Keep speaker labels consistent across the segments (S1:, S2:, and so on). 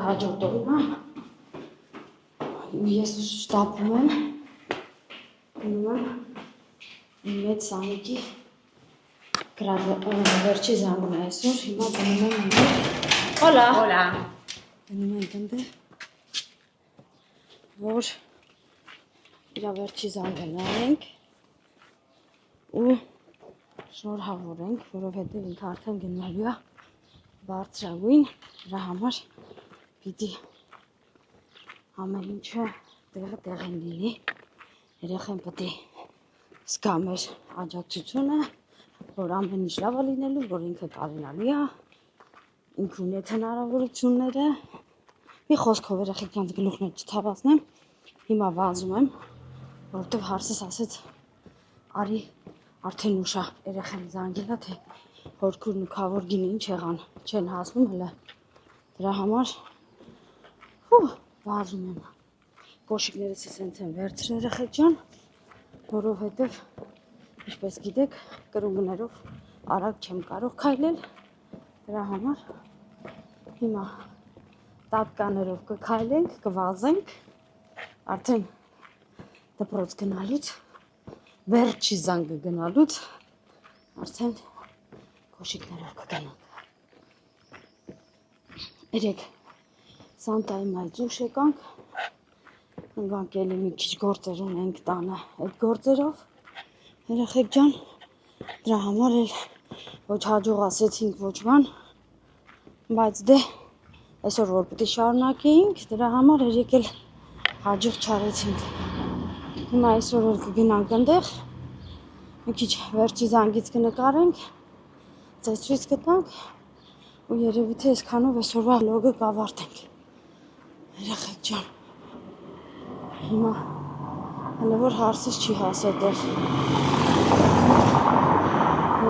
S1: հաջորդ օրը ես շտապում եմ գնում եմ մեծ սանիկի վերջի զանգն է այսօր հիմա գնում եմ հոլա գնում ենք ընդ որ իր վերջի զանգը նայենք ու շնորհավորենք, որովհետև ինքը արդեն գնալու է բարձրագույն, դրա համար պիտի ամեն ինչը տեղը տեղին լինի, երեխեն պետք է զգա մեր աջակցությունը, որ ամեն ինչ լավ է լինելու, որ ինքը կարողանալի է, ինքը ունի հնարավորությունները, մի խոսքով երեխեկանց գլուխներ չթավացնեմ, հիմա վազում եմ, որովհետև հարցս ասեց արի արդեն ուշ է երեխեն զանգելա, թե հորքուրն ու քավոր գինը ինչ եղան չեն հասնում հլը դրա համար վազում եմ կոշիկներս սենց են վերցրել երեխեք ջան, որովհետև ինչպես գիտեք կրունգներով արագ չեմ կարող քայլել, դրա համար հիմա տատկաներով կքայլենք, կվազենք, արդեն դպրոց գնալուց վերջի զանգը գնալուց արդեն կոշիկներով կգնանք։ Երեք Սանտայի մայց ուշ եկանք, ընկանք էլի մի քիչ գործեր ունենք տանը այդ գործերով, երեխեք ջան, դրա համար էլ ոչ հաջող ասեցինք ոչ բան, բայց դե այսօր որ պետք է շարունակեինք, դրա համար երեք էլ հաջող չարեցինք։ Հիմա այսօր էլ կգնանք այնտեղ, մի քիչ վերջի զանգից կնկարենք, ծեծույց կտանք ու երևի թե այսքանով այսօրվա վլոգը կավարտենք։ Երեխեք ջան, հիմա հələ որ հարցս չի հասել տեղ։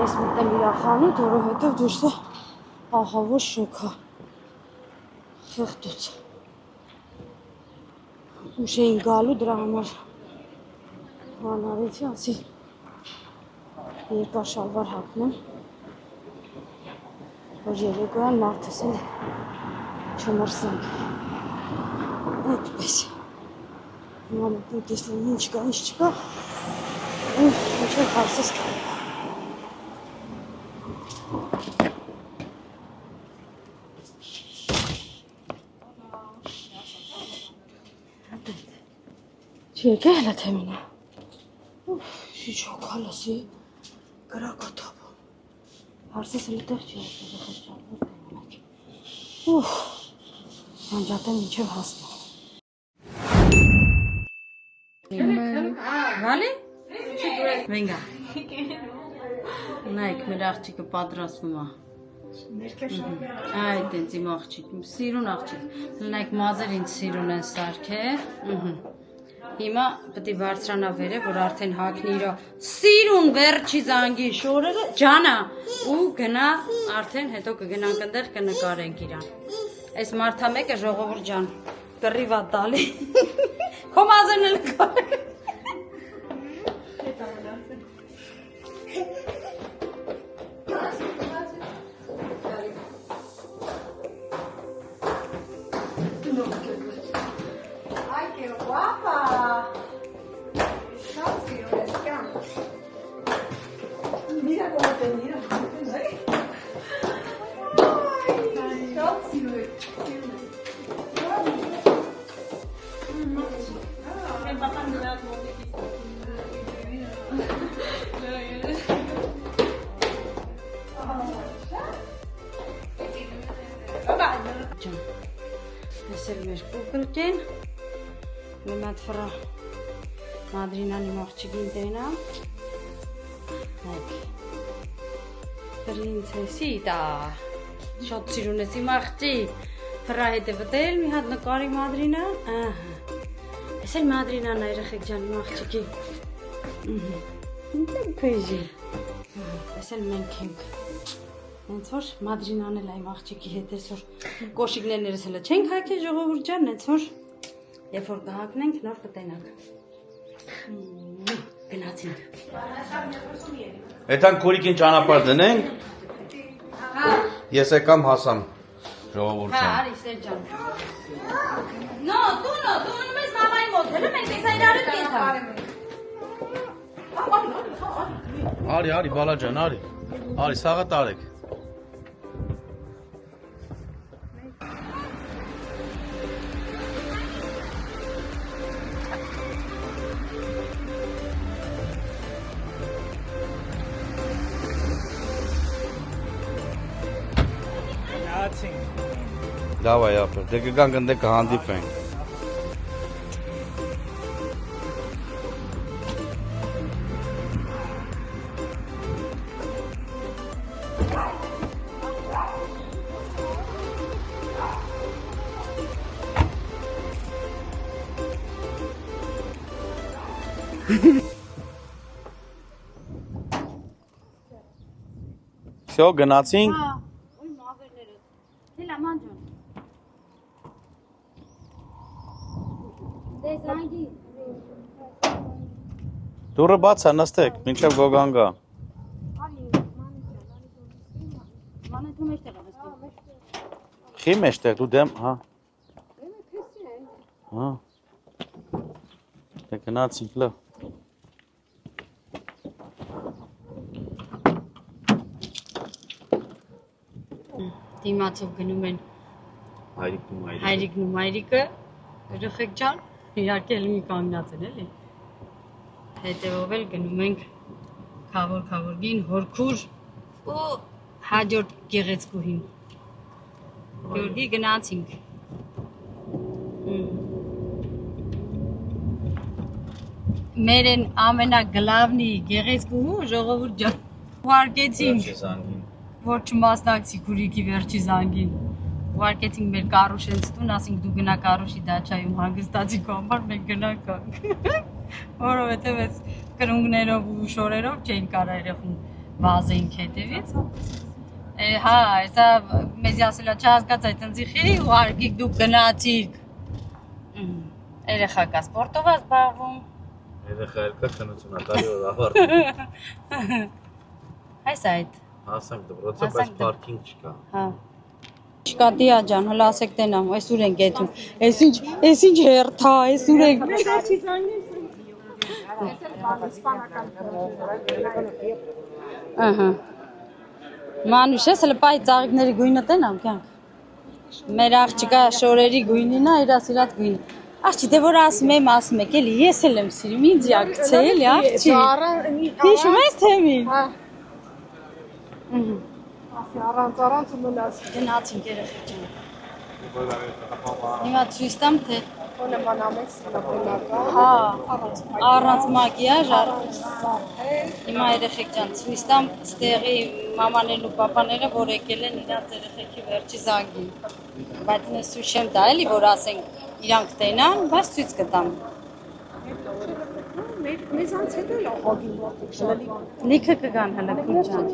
S1: Ես մտեմ իր խանութ, որովհետև դուրսը ահավոր շոգ է, խեղդուց։ Ուշ էին գալու, դրա համար հանարեցի, ասի երկար շալվար հագնեմ, որ երեկոյան մարդս էլ չմրսենք, այդպես, հիմա մտնում տեսնում ինչ կա, ինչ չկա, ու մինչև հարցս կա։ Չի եկե հելա թեմինը, շիչ հոգալ ասի, գրակաթապը, հարսես էլ տեղ չի ասել, եղես ճալվոս կնանեք, անջատեմ ինչև հասնեմ։ Վալի? Վենգա։ Նայք, մեր աղջիկը պատրաստվում է։ Այդ ենք իմ աղջիկ, սիրուն աղջիկ, նայք մազեր ինձ սիրուն են սարքե, հիմա պետք է բարձրանա վերը, որ արդեն հագնի իր սիրուն վերջի զանգի շորերը, ջանա, ու գնա, արդեն հետո կգնանք այնտեղ կնկարենք իրան։ Այս մարդամեկը ժողովուրդ ջան, կռիվ ա տալի, քո մազերն էլ կարեք։
S2: Ay, qué guapa. Mira cómo te mira. Ay, Schatzi.
S1: Այսել մեր կուկլկեն, մեմատ վրա մադրինանի մաղջիկին տենա, պրինցեսիտա, շատ սիրուն ես իմ աղջի, վրա հետ է վտել, մի հատ նկարի մադրինա, այսել մադրինան այրեխեք ջան իմ աղջիկի, ինտենք պեժի, այսել մենք ենք, Հենց որ մադրինան էլ այմ աղջիկի հետ այսօր կոշիկներներս հլը չենք հագել ժողովուրդ ջան, հենց որ երբ որ կհագնենք նոր կտենանք։ Գնացինք։
S3: Այդան կորիկին ճանապարհ դնենք։ Ես եկամ հասամ ժողովուրդ
S1: Հա,
S3: ջան։
S1: արի Սերջան։ No, տունը մեզ մամայի մոտ հելը մենք էս այրարը կենթան։
S3: Արի, բալա ջան, արի։ Արի, սաղը տարեք։ Давай, ապեր, դե կգանք ընդ կհանդիպենք։ Всё, գնացինք։
S1: Հա, ու մավերները։ Հելա մանջան։ Դե զանգի։
S3: Դուրը բաց է, նստեք, մինչև գոգան գա։
S1: Մանը դու մեջտեղ ես։
S3: Խի մեջտեղ, դու դեմ, հա։ Հա։ Դե գնացինք, լավ։
S1: Դիմացով գնում են հայրիկն ու մայրիկը, երեխեք ջան, իհարկե էլ մի կանգնած են էլի։ Հետևով էլ գնում ենք քավոր-քավորգին, հորքուր ու հաջորդ գեղեցկուհին։ Գյորգի գնացինք։ Մերեն ամենագլավնի գեղեցկուհու ժողովուրդ ջան ուղարկեցինք, որ չմասնակցի քուրիկի վերջի զանգին։ Ուղարկեցինք մեր կարուշենց տուն, ասինք դու գնա կարուշի դաչայում հանգստացի քո համար, մենք գնանք։ Որովհետև այս կրունկներով ու շորերով չէին կարա երեխուն վազեինք հետևից։ Հա, սա մեզի ասելա չհասկաց այդ ընձիխի ուղարկիք դուք գնացիք։ Երեխա կա սպորտով է զբաղվում։
S3: Երեխա էլ կա քննությունատարի որ ավարտում։
S1: Այս այդ։
S3: Հասանք դպրոցը, բայց պարքինգ չկա։
S1: Հա։ Չկա դիա ջան, հələ ասեք տենա, այս ուր ենք եթում։ Այս ինչ հերթա, այս ուր ենք։ Ահա։ Մանուշ, ես հələ պայ ծաղիկների գույնը տենամ կյանք։ Մեր աղջիկա շորերի գույնին է, իր ասիրած գույնը։ Աղջի, դե որ ասում եք էլի, ես էլ եմ սիրում, ինձ յա գցե էլի, աղջի։ Հիշում ես թեմին։ Հա։
S2: Առանց ու մնաց։
S1: Գնացինք երեխեք ջան։ Հիմա ցույց տամ թե
S2: Նմանամեծ նապոլական։
S1: հա, առանց մակիաժ, հիմա երեխեք ջան ցույց տամ ստեղի մամաներն ու պապաները, որ եկել են իրանց երեխեքի վերջի զանգին։ Բայց ես ցույց չեմ տա էլի, որ ասենք իրանք տենան, բայց ցույց կտամ։
S2: Մեզանց հետո էլ աղագին որդիկ շալի։
S1: Լիքը կգան հələ քույր ջան։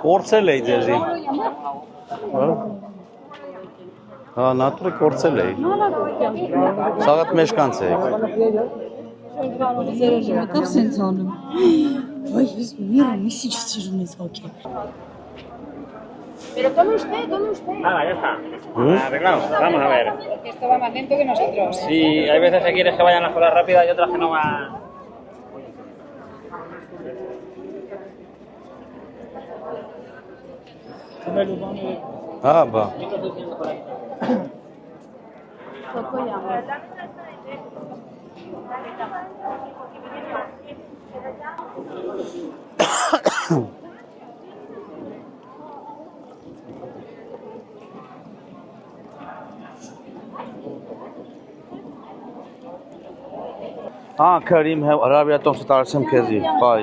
S3: Կորցել էի ձեզի։ Հա, նատուրը կորցել էի։ Սաղատ մեջ կանց էի։
S1: Մտավ սենց անում։ Վայ, ես միրը, միսի չսիրում ես հոգի։
S4: Pero tome usted. Nada, ya está. Arreglado. Vamos a ver.
S2: Esto va más lento que nosotros.
S4: Sí, hay veces que quieres que vayan las cosas rápidas y otras que no van.
S3: Հա, բա։ Ա, քրիմ հավ Արաբիա տոմսը տարսեմ քեզի, բայ։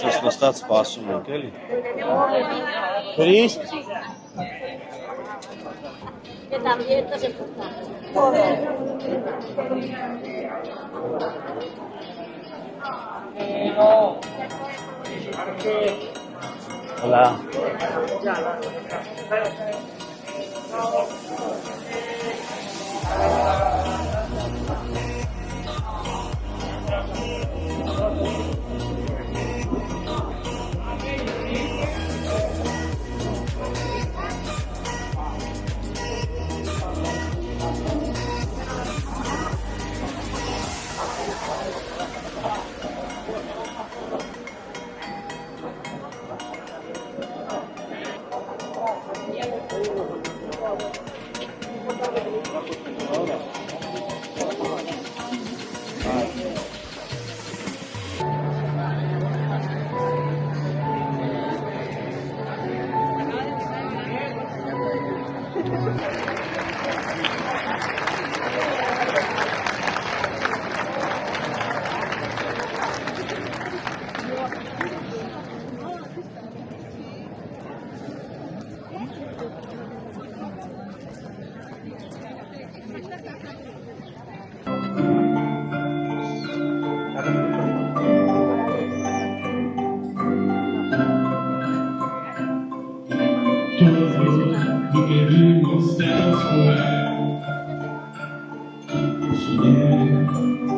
S3: Ուսս նստած սպասում ենք, էլի։ Քրիս։ Hola.
S5: Lo que vimos elsewhere. Soñé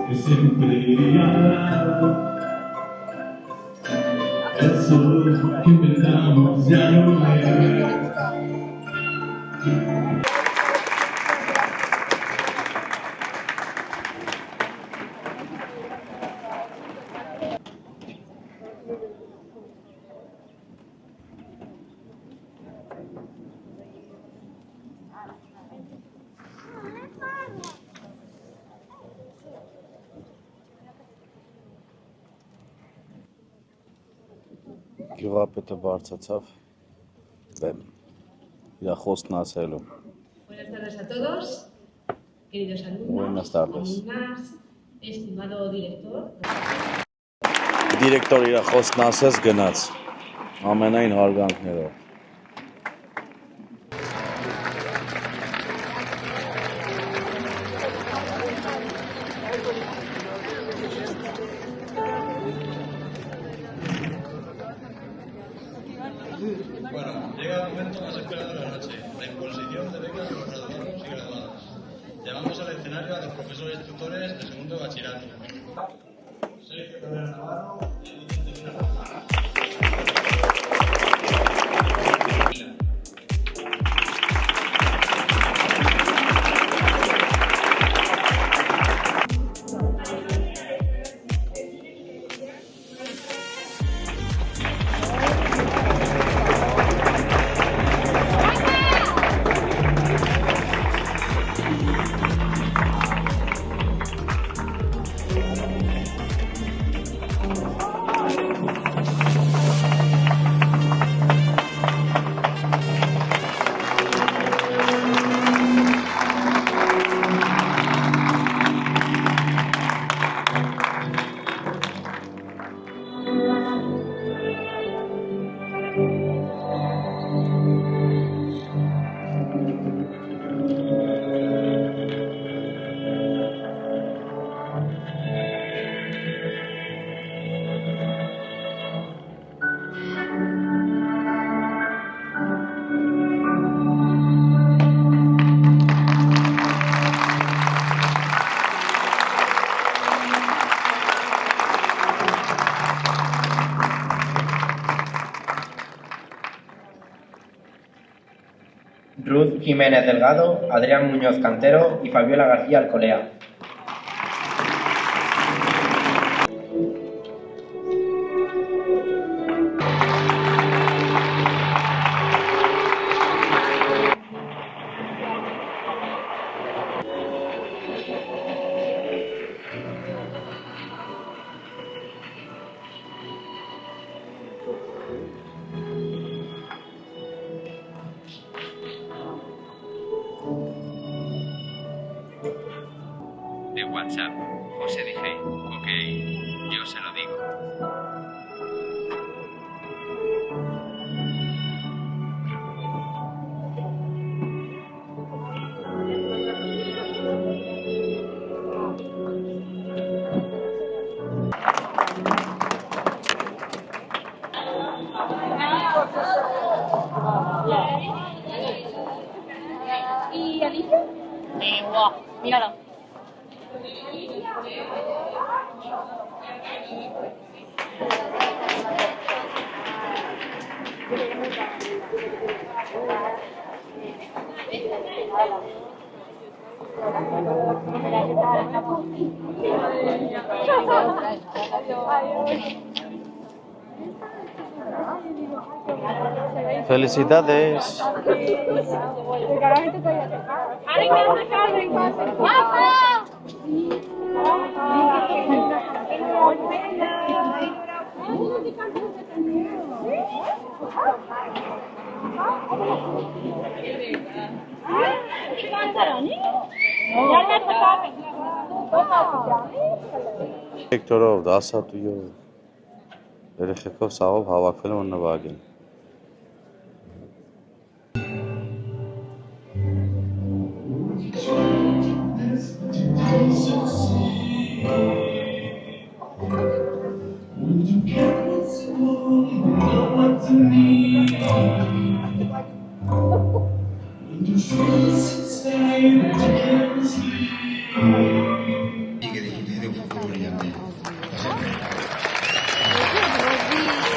S5: que siempre iría el sol que inventamos ya no es.
S3: Գյուղապետը բարձացավ բեմ իր խոսքն ասելու։
S6: Buenas tardes a todos, queridos alumnos,
S3: Buenas tardes.
S6: alumnas, estimado director.
S3: Դիրեկտոր իր խոսքն ասես գնաց ամենայն հարգանքներով։
S7: Bueno, llega el momento más esperado de la noche, la imposición de becas a los graduados y graduadas. Llamamos al escenario a los profesores tutores de segundo de bachillerato. Sergio Cabrera Navarro y el docente de una
S8: Ruth Jiménez Delgado, Adrián Muñoz Cantero y Fabiola García Alcolea.
S9: De WhatsApp, José dije, ok, yo se lo digo.
S1: Միարա։
S3: Felicidades. Հեկտորով, դասատույով, երեխեքով սաղով հավաքվել են նվագել։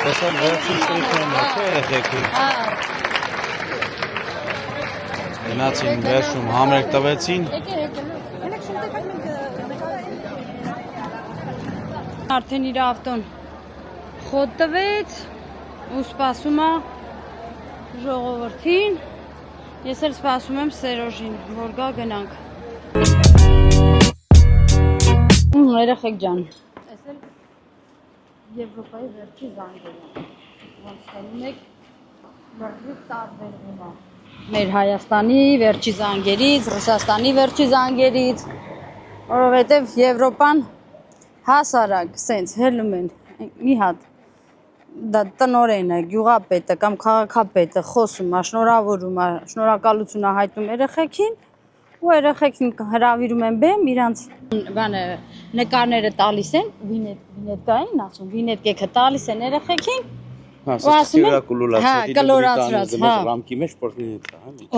S3: Տեսան վերջին ստրիքներն է, չէ երեխեքին։ Գնացին վերջում համերգ տվեցին։
S1: Արդեն իր ավտոն խոտ տվեց ու սպասում է ժողովրդին։ Ես էլ սպասում եմ Սերոժին, որ գա գնանք։ Երեխեք ջան, ես էլ Եվրոպայի վերջի զանգերը, ոնց տենում եք բրդիկ տարբերվում է։ Մեր Հայաստանի վերջի զանգերից, Ռուսաստանի վերջի զանգերից, որովհետև Եվրոպան հասարակ, սենց հելում են մի հատ, դա տնօրենը, գյուղապետը կամ քաղաքապետը խոսում է, շնորհավորում է, շնորհակալություն է հայտնում երեխեքին, ու երեխեքին հրավիրում են բեմ, իրանց նկարները տալիս են, վինետկային ասում, վինետկեքը տալիս են երեխեքին, ու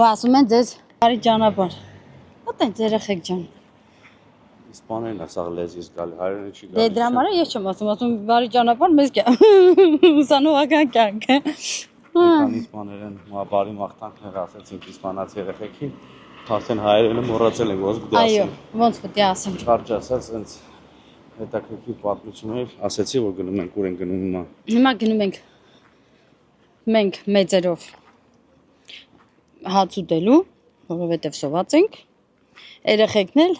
S1: ասում են ձեզ բարի ճանապարհ, ոտենց երեխեք ջան։
S3: Իսպաներն է սաղ լեզվից գալի, հայերենը չի գալի։
S1: Դե դրա համար ես չեմ ասում բարի ճանապարհ մեզ ուսանողական կյանք է։
S3: Եկան իսպաներեն բարի մաղթանքներ ասեցինք իսպանացի երեխեքին, արդեն հայերենը մոռացել ենք, ոնց պիտի ասենք։
S1: Այո, ոնց պիտի ասենք։
S3: Շարժ ասած, հենց հետաքրքիր պատմություններ ասեցի, որ գնում ենք, ուր են գնում հիմա։
S1: Հիմա գնում ենք մենք մեծերով հաց ուտելու, որովհետև սոված ենք։ Երեխեքն էլ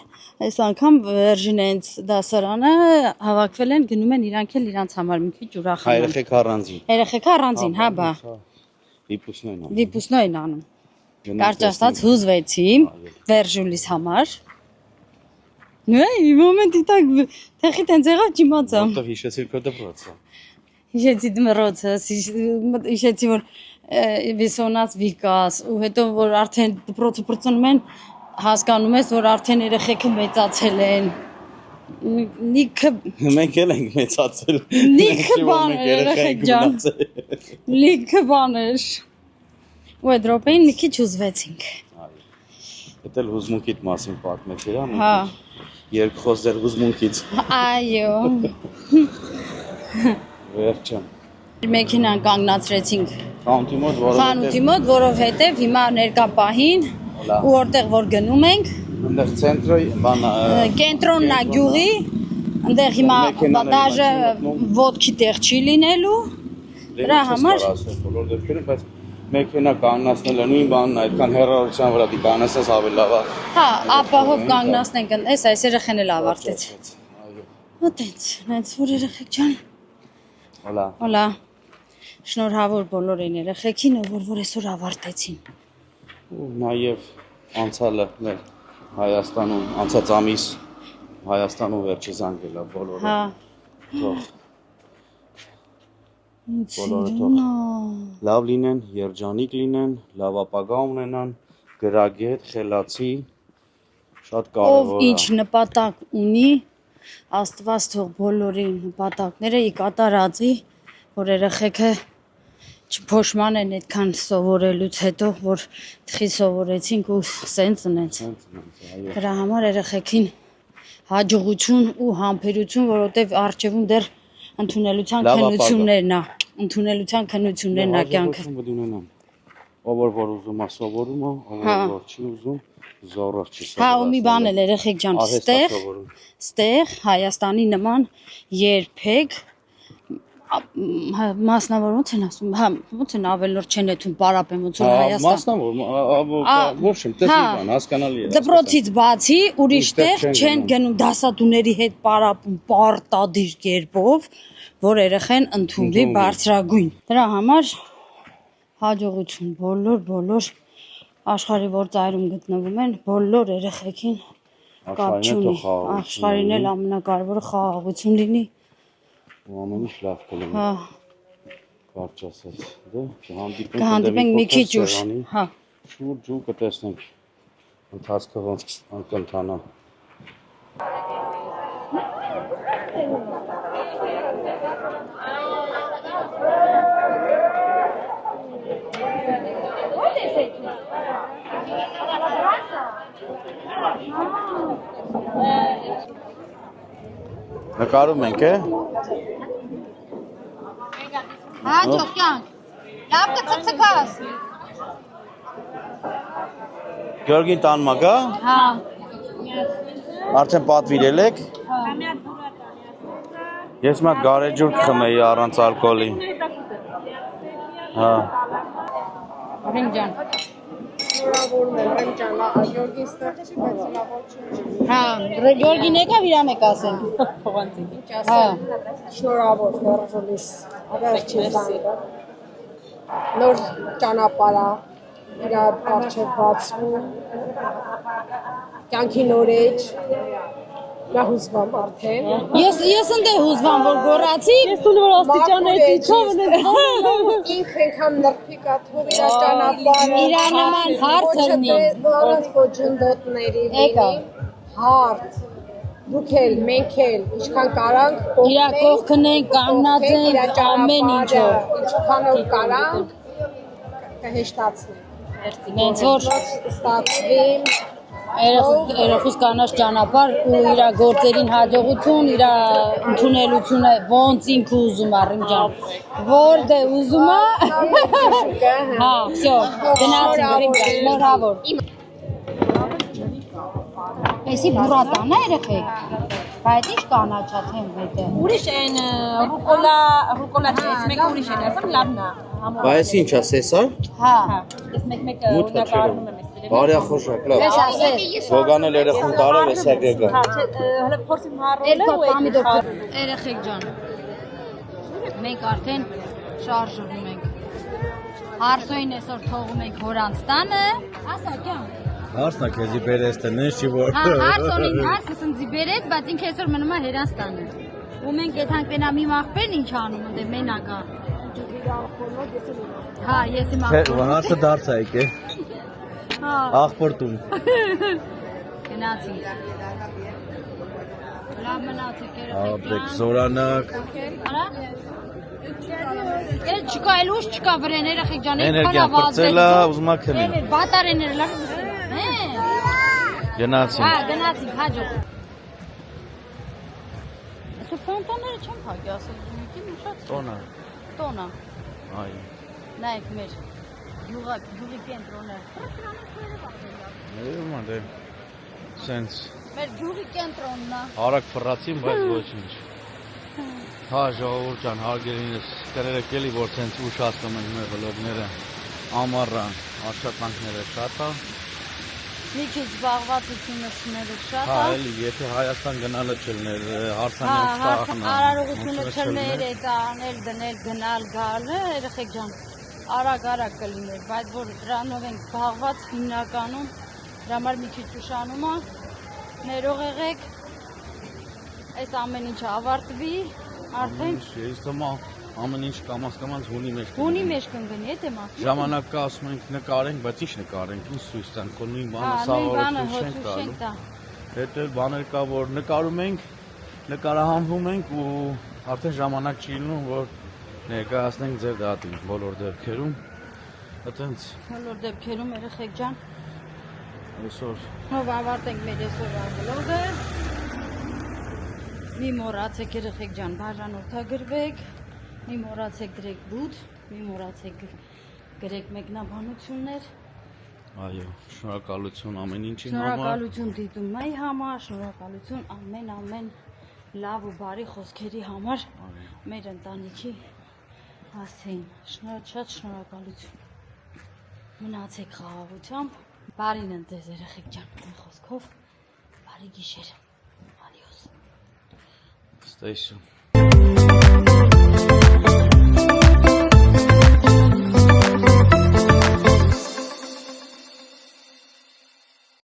S1: այս անգամ Վերժինենց դասարանը հավաքվել են, գնում են իրանք էլ իրանց համար մի քիչ ուրախանան։
S3: Երեխեք առանձին։
S1: Երեխեքը առանձին, հա բա։ Դիպուսնոյն անում։ Կարճ ասած հուզվեցի Վերժուլիս համար։ Նույն մոմենտի տակ թեխի տենց եղավ չիմացա։
S3: Որտեղ հիշեցիր քո դպրոցը։
S1: Հիշեցի դպրոցը, հիշեցի որ վիսոնաց վիկաս ու հետո որ արդեն դպրոցը բրծնում են հասկանում ես որ արդեն երեխեքը մեծացել են։
S3: Մենք էլ ենք մեծացել։
S1: Լիքը բաներ երեխեք ջան։ Լիքը բաներ։ Ու այդ րոպեին մի քիչ հուզվեցինք։
S3: Այդ էլ հուզմունքիդ մասին պատմեցիր, հա։
S1: Հա։
S3: Երկխոս ձեր հուզմունքից։
S1: Այո։
S3: Վերջը։
S1: Մեքենան կանգնացրեցինք
S3: Խանութի
S1: մոտ, որովհետև հիմա ներկա պահին ու որտեղ որ գնում ենք,
S3: այնտեղ ցենտրը բան
S1: կենտրոնն է գյուղի, այնտեղ հիմա դաժե ոդքի տեղ չի լինելու, դրա համար
S3: բոլոր դեպքերում, բայց մեքենա կանգնացնելը նույն բանն է, այդքան հեռավորության վրա դի կանգնեցես ավելի լավ է։
S1: Հա, ապահով կանգնացնենք, այս երեխեն էլ ավարտեց։ Ոտենց, նայց որ երեխեք ջան։ Հոլա։ Շնորհավոր բոլորին երեխեքին, որ այսօր ավարտեցին։
S3: Ու նաև անցյալը մեր Հայաստանում, անցած ամիս Հայաստանում վերջի զանգել է բոլորը։
S1: Հա։
S3: Բոլորը թող լավ լինեն, երջանիկ լինեն, լավ ապագա ունենան, գրագետ, խելացի, շատ կարևոր է։
S1: Ով ինչ նպատակ ունի, Աստված թող բոլորի նպատակները ի կատարածի, որ երեխեքը չփոշման են այդքան սովորելուց հետո, որ թխի սովորեցինք ու սենց ունեց։ Դրա համար երեխեքին հաջողություն ու համբերություն, որովհետև առջևում դեռ ընդունելության քննություններն է, ընդունելության քննություններն է կյանքը։
S3: Ով որ ուզում է սովորում է, ով որ չի ուզում զորով չի սովորում։
S1: Հա, ու մի բան էլ երեխեք ջան, ստեղ Հայաստանի նման երբեք մասնավոր ոնց են ասում, հա, ոնց են ավելորդ չեն էթում պարապեն ոնց որ Հայաստան։
S3: Մասնավոր, ոչ եմ, տեսնի բան, հասկանալի է։
S1: Դպրոցից բացի ուրիշ տեղ չեն գնում դասատուների հետ պարապում պարտադիր կերպով, որ երեխեն ընդունվի բարձրագույն։ Դրա համար հաջողություն բոլոր աշխարհի որ ծայրում գտնվում են, բոլոր երեխեքին կապ չունի։ Աշխարհին էլ ամենակարևորը խաղաղություն լինի։
S3: Ու ամեն ինչ լավ կլինի։
S1: Հա։
S3: Կարճ ասած, դե
S1: կհանդիպենք մի քիչ ուշ։ Հա։
S3: Շուրջ ու կտեսնենք ընթացքը ոնց կընթանա։ Նկարում ենք է։
S1: Հա, ջոկյան։ Լավ կծկծկաս։
S3: Գյորգին տանում ա գա։
S1: Հա։
S3: Արդեն պատվիրել եք։ Ես մի հատ գարեջուր կխմեի առանց ալկոհոլի։ Հա։
S1: Ռիմ ջան։
S2: Շնորհավորում եմ Ռեմ ջան, Գյորգին ստեղ չի, բայց լավ չի։
S1: Հա, Գյորգին եկավ իր մեկ ասենք։
S2: Ինչ ասեմ։ Շնորհավոր վերջինիս, վերջին զանգը։ Նոր ճանապարհ է, իր առջև բացվում։ Կյանքի նոր էջ։ Նա հուզվում արդեն։
S1: Ես ընդ հուզվում որ գոռացի։
S2: Ես ու նոր աստիճանեցի, չով ունես։ Ինքը ինքան նրբիկ է, թող իր ճանապարհը։
S1: Իր նման հարթ լինի։
S2: Առանց խոջնդոտների լինի։ Հարթ։ Դուք էլ, մենք էլ, ինչքան կարանք,
S1: իր կողքն ենք, կանգնած ենք ամեն ինչով։
S2: Ինչքան որ կարանք, կհեշտացնենք։
S1: Նենց որ
S2: ստացվի։
S1: Երեխուս կանաչ ճանապարհ ու իր գործերին հաջողություն, իր ընդունելությունը ոնց ինքը ուզում է Ռիմ ջան։ Որտե ուզում է։ Հա, всё, գնացինք Ռիմ ջան, շնորհավոր։ Էսի բուրատան է երեխեք։ Բայց ի՞նչ կանաչա թե հետը։
S6: Ուրիշ են ռուկոլա չէ, մեկ ուրիշ են, ասեմ լավն է։
S3: Բայց ինչ է, սեսար։
S1: Հա։
S6: Ես մեկ-մեկ ունակարում եմ էստեղ։
S3: Բարյա խոշակ, լավ։
S1: Ես ասել։
S3: Գոգանել երեխուն տարավ է սակեգա։
S6: Հա, հələ փորձիմ հառնել ու
S1: պամիդոր։ Երեխեք ջան։ Մենք արդեն շարժվում ենք։ Հարսոյին այսօր թողում ենք հորանց տանը։ Ասա կյան։
S3: Հարսնա քեզի բերես տնես չի որ։
S1: Հա, հարսոնին հարսը սնձի բերեց, բայց ինքը այսօր մնում է հերանց տանը։ Ու մենք եթանք տենա մի մախբերն ինչ անում ընդ մենակ է։ Հա, ես իմ ախպորը։
S3: Հարսը դարձա եկե։
S1: Հա։
S3: Ախպորտում։
S1: Գնացինք։ Լավ մնացեք երեխեք։
S3: Ապրեք զորանակ։
S1: Արա։ Էլ չկա, էլ ուշ չկա վրեն երեխեք ջան,
S3: Էներգիան պրծելա, ուզում ա քնի։
S1: Բատարեները լավ։
S3: Գնացինք։
S1: Հա, գնացինք, հաջող։ Այսօր ֆոնտանները չեմ փակի, ասել ջունիկի միշած։
S3: Տոնա։
S1: Տոնա։
S3: Այո։
S1: Նայեք մեր յուղի կենտրոնը։
S3: Ներում անդե։ Սենց։
S1: Մեր յուղի կենտրոնն է։
S3: Արագ ֆռացին, բայց ոչինչ։ Հա, ժողովուրդ ջան, հարգելինս, կներեք էլի, որ սենց ուշացնում ենք մեր վլոգները։ Ամառան, աշխատանքները շատ է։
S1: Մի քիչ զբաղվածությունը շները շատ
S3: Հա,
S1: է։
S3: էլի, եթե Հայաստան գնալը չլներ,
S1: Հա,
S3: հարսանյակ
S1: արարողությունը չլներ, այդ անել, դնել, գնալ, գալը, երեխեք ջան, արագ կլիներ, բայց որ դրանով ենք զբաղված հիմնականում, դրա համար մի քիչ ուշանում է, ներող եղեք, այս ամեն ինչը ավարտվի, արդեն
S3: Ես թվում ամեն ինչ կամաց հունի մեջ կգնի։
S1: հունի մեջ կընկնի, էդ եմ ասում։
S3: Ժամանակ կա ասում ենք նկարենք, բայց ինչ նկարենք, ինչ ցույց տանք, քո նույն
S1: Հա,
S3: բանը
S1: նույն բանը
S3: սավառություն չենք
S1: հոտ
S3: տալու։
S1: չենք տա։
S3: Հետո բաներ կա, որ նկարում ենք, նկարահանվում ենք ու արդեն ժամանակ չի լինում, որ Ներկայացնենք ձեր դատին բոլոր դեպքերում։ Այդտենց
S1: Բոլոր դեպքերում երեխեք ջան,
S3: այսօր
S1: հով ավարտենք մեր այսօրվա վլոգը։ Մի մոռացեք երեխեք ջան, բաժանորդագրվեք, մի մոռացեք գրեք բութ, մի մոռացեք գրեք մեկնաբանություններ։
S3: Այո, շնորհակալություն ամեն ինչի համար։
S1: Շնորհակալություն դիտումի համար, շնորհակալություն ամեն լավ ու բարի խոսքերի համար մեր ընտանիքի հասցեին։ Շատ շնորհակալություն։ Մնացեք խաղաղությամբ, բարին են ձեզ երեխեք ջան, մի խոսքով, բարի գիշեր։ Adios։
S3: Stay soon.